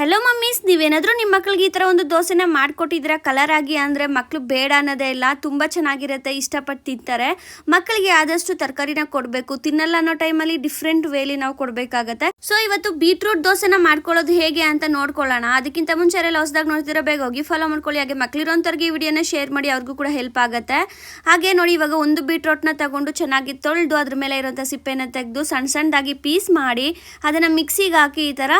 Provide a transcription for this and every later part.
Hello mummies, ನೀವೇನಾದರೂ ನಿಮ್ಮ ಮಕ್ಕಳಿಗೆ ಈ ಥರ ಒಂದು ದೋಸೆನ ಮಾಡಿಕೊಟ್ಟಿದ್ದೀರಾ ಕಲರ್ ಆಗಿ ಅಂದರೆ ಮಕ್ಕಳು ಬೇಡ ಅನ್ನೋದೇ ಇಲ್ಲ, ತುಂಬ ಚೆನ್ನಾಗಿರುತ್ತೆ, ಇಷ್ಟಪಟ್ಟು ತಿಂತಾರೆ. ಮಕ್ಕಳಿಗೆ ಆದಷ್ಟು ತರಕಾರಿನ ಕೊಡಬೇಕು, ತಿನ್ನಲ್ಲ ಅನ್ನೋ ಟೈಮಲ್ಲಿ ಡಿಫ್ರೆಂಟ್ ವೇಲಿ ನಾವು ಕೊಡಬೇಕಾಗತ್ತೆ. ಸೊ ಇವತ್ತು ಬೀಟ್ರೂಟ್ ದೋಸೆನ ಮಾಡ್ಕೊಳ್ಳೋದು ಹೇಗೆ ಅಂತ ನೋಡ್ಕೊಳ್ಳೋಣ. ಅದಕ್ಕಿಂತ ಮುಂಚೆ ಎಲ್ಲ ಹೊಸದಾಗಿ ನೋಡ್ತಿರೋ ಬೇಗ ಹೋಗಿ ಫಾಲೋ ಮಾಡ್ಕೊಳ್ಳಿ. ಹಾಗೆ ಮಕ್ಕಳಿರೋಂಥವ್ರಿಗೆ ಈ ವಿಡಿಯೋನ ಶೇರ್ ಮಾಡಿ, ಅವ್ರಿಗೂ ಕೂಡ ಹೆಲ್ಪ್ ಆಗುತ್ತೆ. ಹಾಗೆ ನೋಡಿ, ಇವಾಗ ಒಂದು ಬೀಟ್ರೂಟ್ನ ತಗೊಂಡು ಚೆನ್ನಾಗಿ ತೊಳೆದು ಅದ್ರ ಮೇಲೆ ಇರೋಂಥ ಸಿಪ್ಪೆನ ತೆಗೆದು ಸಣ್ಣ ಸಣ್ಣದಾಗಿ ಪೀಸ್ ಮಾಡಿ ಅದನ್ನು ಮಿಕ್ಸಿಗೆ ಹಾಕಿ ಈ ಥರ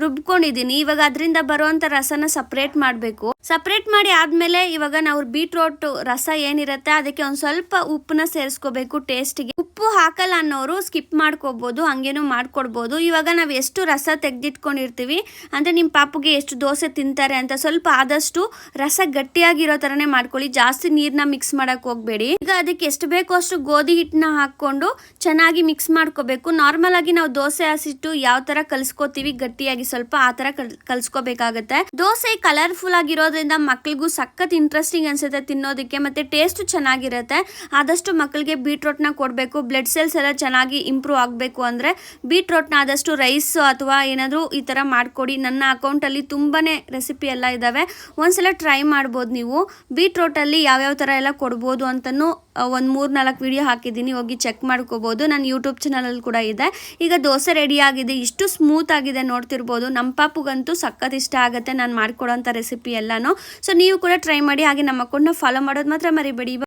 ರುಬ್ಕೊಂಡಿದ್ದೀನಿ. ಇವಾಗ ಅದರಿಂದ ಬರುವಂತ ರಸನ ಸಪ್ರೇಟ್ ಮಾಡಬೇಕು. ಸಪ್ರೇಟ್ ಮಾಡಿ ಆದ್ಮೇಲೆ ಇವಾಗ ನಾವು ಬೀಟ್ರೂಟ್ ರಸ ಏನಿರುತ್ತೆ ಅದಕ್ಕೆ ಒಂದು ಸ್ವಲ್ಪ ಉಪ್ಪನ್ನ ಸೇರಿಸ್ಕೋಬೇಕು. ಟೇಸ್ಟ್ಗೆ ಉಪ್ಪು ಹಾಕಲ್ಲ ಅನ್ನೋರು ಸ್ಕಿಪ್ ಮಾಡ್ಕೋಬಹುದು, ಹಂಗೇನು ಮಾಡ್ಕೊಡ್ಬೋದು. ಇವಾಗ ನಾವು ಎಷ್ಟು ರಸ ತೆಗೆದಿಟ್ಕೊಂಡಿರ್ತೀವಿ ಅಂದ್ರೆ ನಿಮ್ಮ ಪಾಪುಗೆ ಎಷ್ಟು ದೋಸೆ ತಿಂತಾರೆ ಅಂತ ಸ್ವಲ್ಪ ಆದಷ್ಟು ರಸ ಗಟ್ಟಿಯಾಗಿರೋ ತರನೇ ಮಾಡ್ಕೊಳ್ಳಿ. ಜಾಸ್ತಿ ನೀರ್ನ ಮಿಕ್ಸ್ ಮಾಡಕ್ ಹೋಗ್ಬೇಡಿ. ಈಗ ಅದಕ್ಕೆ ಎಷ್ಟು ಬೇಕೋ ಅಷ್ಟು ಗೋಧಿ ಹಿಟ್ಟನ್ನ ಹಾಕೊಂಡು ಚೆನ್ನಾಗಿ ಮಿಕ್ಸ್ ಮಾಡ್ಕೋಬೇಕು. ನಾರ್ಮಲ್ ಆಗಿ ನಾವು ದೋಸೆ ಹಸಿಟ್ಟು ಯಾವ ತರ ಕಲ್ಸ್ಕೋತೀವಿ ಗಟ್ಟಿಯಾಗಿ ಸ್ವಲ್ಪ ಆ ತರ ಕಲ್ಸ್ಕೋಬೇಕಾಗತ್ತೆ. ದೋಸೆ ಕಲರ್ಫುಲ್ ಆಗಿರೋದ್ರಿಂದ ಮಕ್ಳಿಗೂ ಸಖತ್ ಇಂಟ್ರೆಸ್ಟಿಂಗ್ ಅನ್ಸುತ್ತೆ ತಿನ್ನೋದಕ್ಕೆ, ಮತ್ತೆ ಟೇಸ್ಟ್ ಚೆನ್ನಾಗಿರುತ್ತೆ. ಆದಷ್ಟು ಮಕ್ಕಳಿಗೆ ಬೀಟ್ರೂಟ್ ನ ಕೊಡಬೇಕು. ಬ್ಲಡ್ ಸೆಲ್ಸ್ ಎಲ್ಲ ಚೆನ್ನಾಗಿ ಇಂಪ್ರೂವ್ ಆಗಬೇಕು ಅಂದ್ರೆ ಬೀಟ್ರೂಟ್ ನ ಆದಷ್ಟು ರೈಸ್ ಅಥವಾ ಏನಾದರೂ ಈ ತರ ಮಾಡ್ಕೊಡಿ. ನನ್ನ ಅಕೌಂಟ್ ಅಲ್ಲಿ ತುಂಬಾನೇ ರೆಸಿಪಿ ಎಲ್ಲ ಇದಾವೆ, ಒಂದ್ಸಲ ಟ್ರೈ ಮಾಡ್ಬೋದು ನೀವು. ಬೀಟ್ರೂಟ್ ಅಲ್ಲಿ ಯಾವ್ಯಾವ ತರ ಎಲ್ಲ ಕೊಡ್ಬೋದು ಅಂತಾನು ಒಂದು 3-4 ವಿಡಿಯೋ ಹಾಕಿದ್ದೀನಿ, ಹೋಗಿ ಚೆಕ್ ಮಾಡ್ಕೋಬಹುದು. ನನ್ನ ಯೂಟ್ಯೂಬ್ ಚಾನಲ್ ಅಲ್ಲಿ ಕೂಡ ಇದೆ. ಈಗ ದೋಸೆ ರೆಡಿ ಆಗಿದೆ, ಇಷ್ಟು ಸ್ಮೂತ್ ಆಗಿದೆ ನೋಡ್ತಿರ್ಬೋದು. ನಮ್ಮ ಪಾಪುಗಂತೂ ಸಖತ್ ಇಷ್ಟ ಆಗುತ್ತೆ ನಾನು ಮಾಡ್ಕೊಡೋಂಥ ರೆಸಿಪಿ ಎಲ್ಲಾನು. ಸೊ ನೀವು ಕೂಡ ಟ್ರೈ ಮಾಡಿ. ಹಾಗೆ ನಮ್ಮ ಅಕೌಂಟ್ನ ಫಾಲೋ ಮಾಡೋದು ಮಾತ್ರ ಮರಿಬೇಡಿ.